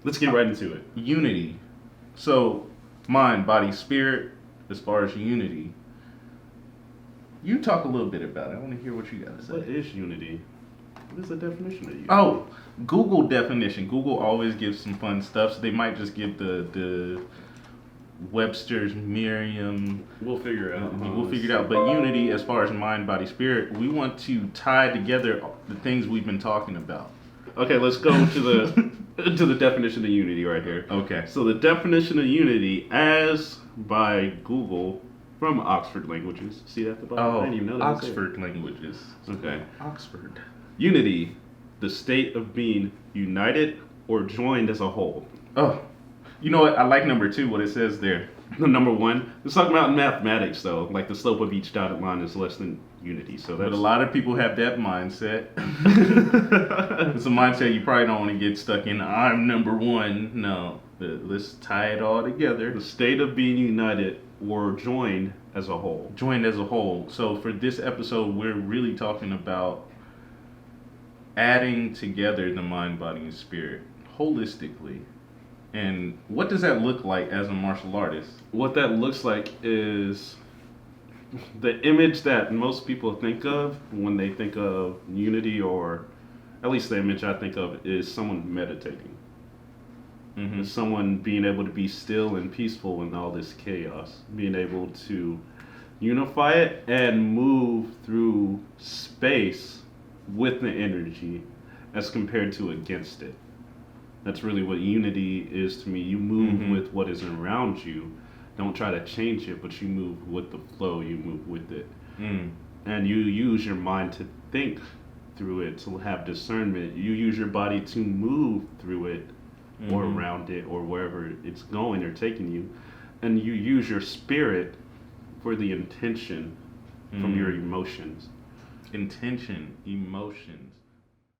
Let's get right into it. Unity. So, mind, body, spirit, as far as unity. You talk a little bit about it. I want to hear what you got to What say. is unity? What is the definition of unity? Oh, Google definition. Google always gives some fun stuff. So they might just give the Webster's Merriam. We'll figure it out. We'll figure it out. But unity, as far as mind, body, spirit, we want to tie together the things we've been talking about. Okay, let's go to the to the definition of unity right here. Okay. So the definition of unity, as by Google from Oxford Languages. See that at the bottom? I didn't even know that. Oxford languages. Okay. Oxford. Unity, the state of being united or joined as a whole. Oh, you know what? I like number 2. What it says there. The number one. It's talking about mathematics though. Like the slope of each dotted line is less than unity. So But that's a lot of people have that mindset. It's a mindset you probably don't want to get stuck in. I'm number 1. No, let's tie it all together. the state of being united or joined as a whole. Joined as a whole. So for this episode, we're really talking about adding together the mind, body, and spirit holistically. And what does that look like as a martial artist? What that looks like is the image that most people think of when they think of unity, or at least the image I think of, is someone meditating. Mm-hmm. Someone being able to be still and peaceful in all this chaos, being able to unify it and move through space with the energy as compared to against it. That's really what unity is to me. You move with what is around you. Don't try to change it, but you move with the flow, you move with it. Mm. And you use your mind to think through it, to have discernment. You use your body to move through it or around it or wherever it's going or taking you. And you use your spirit for the intention from your emotions. Intention, emotions.